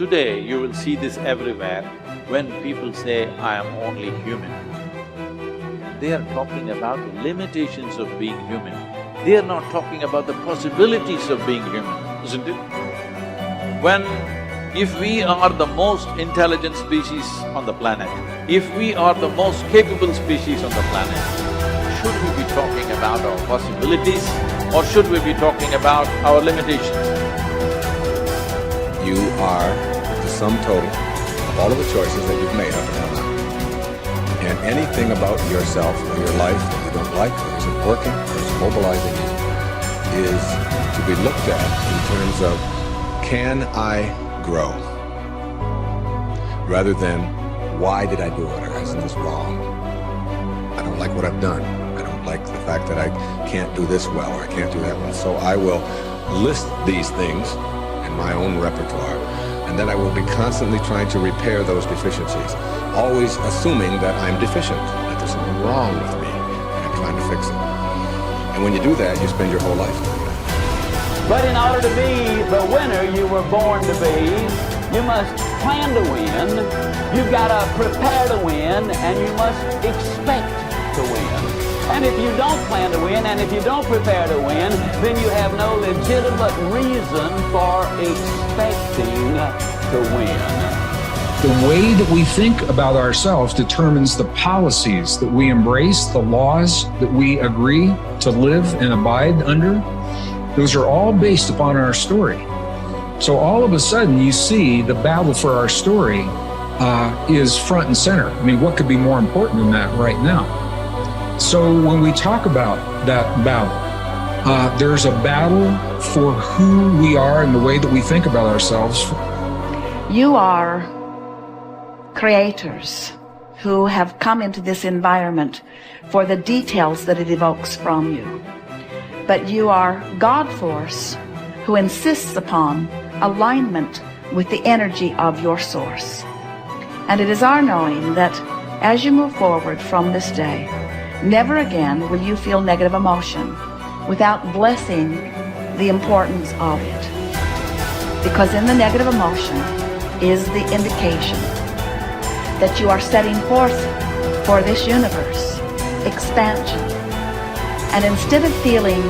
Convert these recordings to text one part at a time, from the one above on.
today you will see this everywhere. When people say, I am only human, they are talking about the limitations of being human. They are not talking about the possibilities of being human, isn't it? If we are the most intelligent species on the planet, if we are the most capable species on the planet, should we be talking about our possibilities or should we be talking about our limitations? You are the sum total of all of the choices that you've made up until now. And anything about yourself or your life that you don't like, or isn't working, or is mobilizing you, is to be looked at in terms of, can I grow? Rather than, why did I do it, or isn't this wrong? I don't like what I've done. I don't like the fact that I can't do this well, or I can't do that well. So I will list these things in my own repertoire, and then I will be constantly trying to repair those deficiencies, always assuming that I'm deficient, that there's something wrong with me, and I'm trying to fix it. And when you do that, you spend your whole life doing that. But in order to be the winner you were born to be, you must plan to win, you've got to prepare to win, and you must expect to win. And if you don't plan to win, and if you don't prepare to win, then you have no legitimate reason for expecting to win. The way that we think about ourselves determines the policies that we embrace, the laws that we agree to live and abide under. Those are all based upon our story. So all of a sudden you see the battle for our story is front and center. I mean, what could be more important than that right now? So when we talk about that battle, there's a battle for who we are and the way that we think about ourselves. You are creators who have come into this environment for the details that it evokes from you. But you are God force who insists upon alignment with the energy of your source. And it is our knowing that as you move forward from this day, never again will you feel negative emotion without blessing the importance of it. Because in the negative emotion is the indication that you are setting forth for this universe expansion. And instead of feeling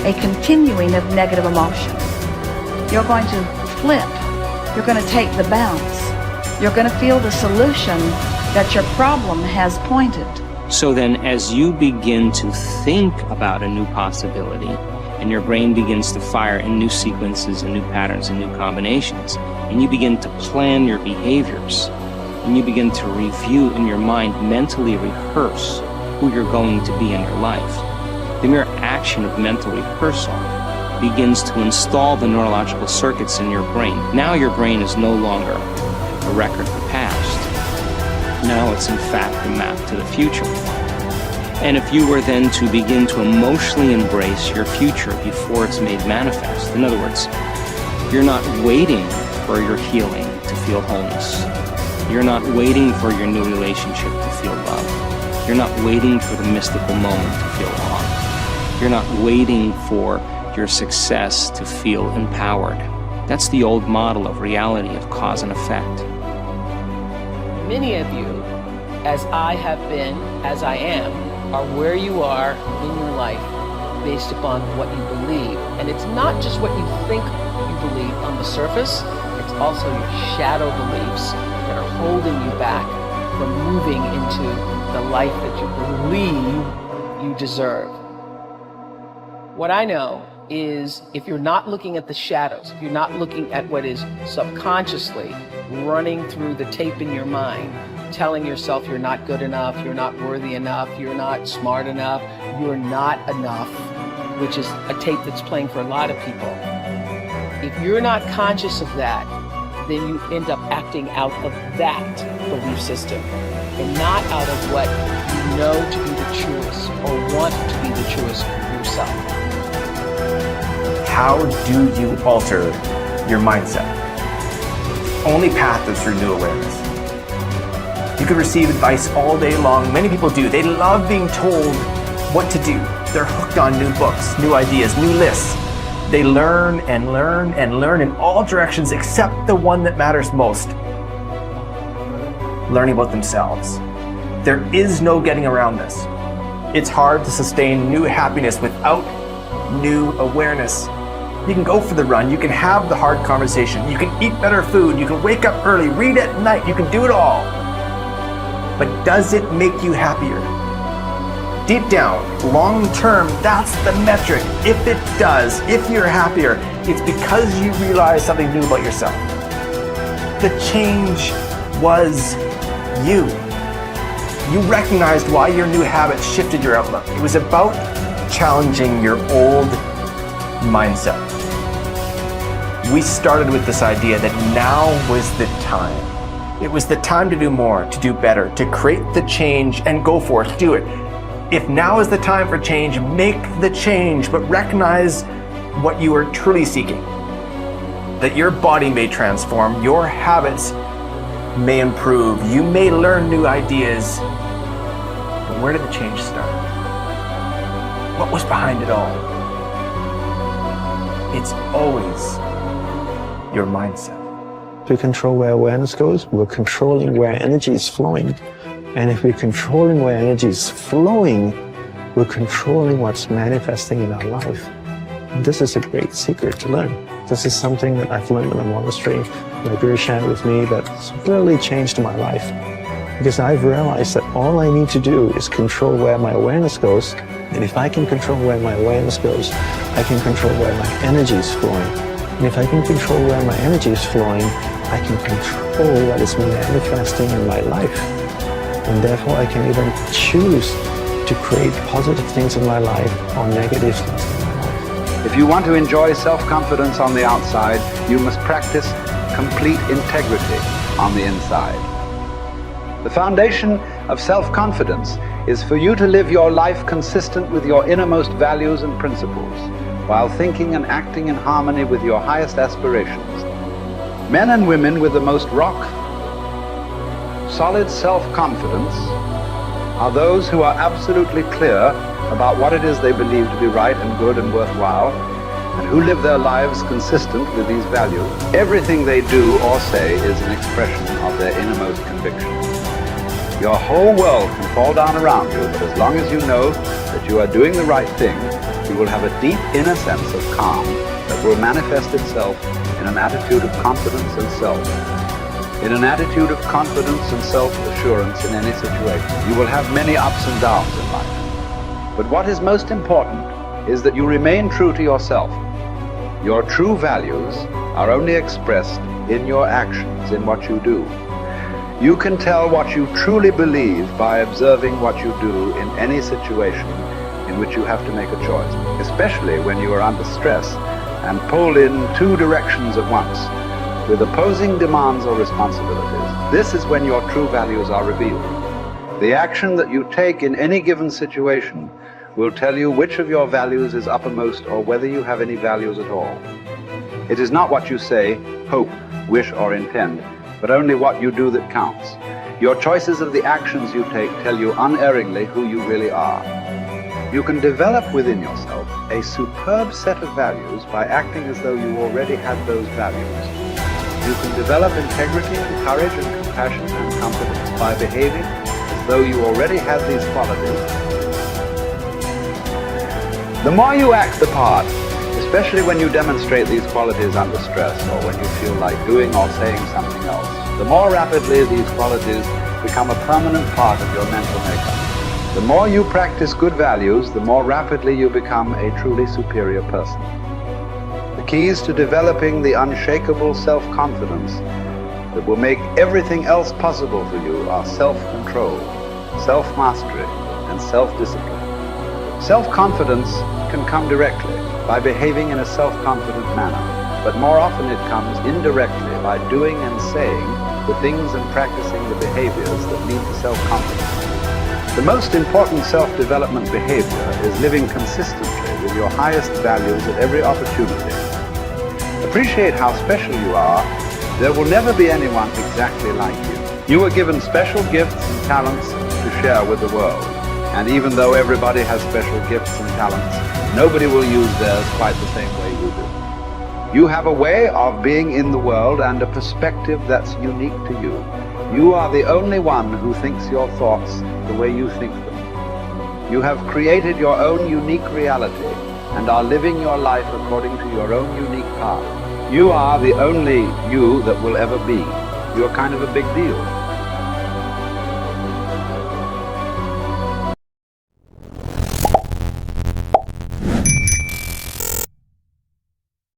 a continuing of negative emotion, you're going to flip. You're going to take the bounce. You're going to feel the solution that your problem has pointed. So then as you begin to think about a new possibility, and your brain begins to fire in new sequences and new patterns and new combinations, and you begin to plan your behaviors, and you begin to review in your mind, mentally rehearse who you're going to be in your life. The mere action of mental rehearsal begins to install the neurological circuits in your brain. Now your brain is no longer a record of the past. Now it's in fact a map to the future. And if you were then to begin to emotionally embrace your future before it's made manifest, in other words, you're not waiting for your healing to feel wholeness. You're not waiting for your new relationship to feel love. You're not waiting for the mystical moment to feel awe. You're not waiting for your success to feel empowered. That's the old model of reality, of cause and effect. Many of you, as I have been, as I am, are where you are in your life based upon what you believe. And it's not just what you think you believe on the surface, it's also your shadow beliefs that are holding you back from moving into the life that you believe you deserve. What I know is if you're not looking at the shadows, if you're not looking at what is subconsciously running through the tape in your mind, telling yourself you're not good enough, you're not worthy enough, you're not smart enough, you're not enough, which is a tape that's playing for a lot of people. If you're not conscious of that, then you end up acting out of that belief system and not out of what you know to be the truest or want to be the truest for yourself. How do you alter your mindset? Only path is through new awareness. You could receive advice all day long. Many people do. They love being told what to do. They're hooked on new books, new ideas, new lists. They learn and learn and learn in all directions except the one that matters most. Learning about themselves. There is no getting around this. It's hard to sustain new happiness without new awareness. You can go for the run, you can have the hard conversation, you can eat better food, you can wake up early, read at night, you can do it all. But does it make you happier? Deep down, long term, that's the metric. If it does, if you're happier, it's because you realize something new about yourself. The change was you. You recognized why your new habits shifted your outlook. It was about challenging your old mindset. We started with this idea that now was the time. It was the time to do more, to do better, to create the change and go for it, do it. If now is the time for change, make the change, but recognize what you are truly seeking. That your body may transform, your habits may improve, you may learn new ideas. But where did the change start? What was behind it all? It's always your mindset. To control where awareness goes, we're controlling where energy is flowing. And if we're controlling where energy is flowing, we're controlling what's manifesting in our life. And this is a great secret to learn. This is something that I've learned in the monastery. My guru shared with me that's really changed my life. Because I've realized that all I need to do is control where my awareness goes. And if I can control where my awareness goes, I can control where my energy is flowing. And if I can control where my energy is flowing, I can control what is manifesting in my life. And therefore I can even choose to create positive things in my life or negative things in my life. If you want to enjoy self-confidence on the outside, you must practice complete integrity on the inside. The foundation of self-confidence is for you to live your life consistent with your innermost values and principles, while thinking and acting in harmony with your highest aspirations. Men and women with the most solid self-confidence are those who are absolutely clear about what it is they believe to be right and good and worthwhile, and who live their lives consistent with these values. Everything they do or say is an expression of their innermost convictions. Your whole world can fall down around you, but as long as you know that you are doing the right thing, you will have a deep inner sense of calm that will manifest itself in an attitude of confidence and self. In an attitude of confidence and self-assurance in any situation. You will have many ups and downs in life. But what is most important is that you remain true to yourself. Your true values are only expressed in your actions, in what you do. You can tell what you truly believe by observing what you do in any situation in which you have to make a choice, especially when you are under stress and pulled in two directions at once, with opposing demands or responsibilities. This is when your true values are revealed. The action that you take in any given situation will tell you which of your values is uppermost or whether you have any values at all. It is not what you say, hope, wish, or intend, but only what you do that counts. Your choices of the actions you take tell you unerringly who you really are. You can develop within yourself a superb set of values by acting as though you already had those values. You can develop integrity and courage and compassion and confidence by behaving as though you already had these qualities. The more you act the part, especially when you demonstrate these qualities under stress or when you feel like doing or saying something else, the more rapidly these qualities become a permanent part of your mental makeup. The more you practice good values, the more rapidly you become a truly superior person. The keys to developing the unshakable self-confidence that will make everything else possible for you are self-control, self-mastery, and self-discipline. Self-confidence can come directly by behaving in a self-confident manner, but more often it comes indirectly by doing and saying the things and practicing the behaviors that lead to self-confidence. The most important self-development behavior is living consistently with your highest values at every opportunity. Appreciate how special you are. There will never be anyone exactly like you. You are given special gifts and talents to share with the world. And even though everybody has special gifts and talents, nobody will use theirs quite the same way you do. You have a way of being in the world and a perspective that's unique to you. You are the only one who thinks your thoughts the way you think them. You have created your own unique reality and are living your life according to your own unique path. You are the only you that will ever be. You're kind of a big deal.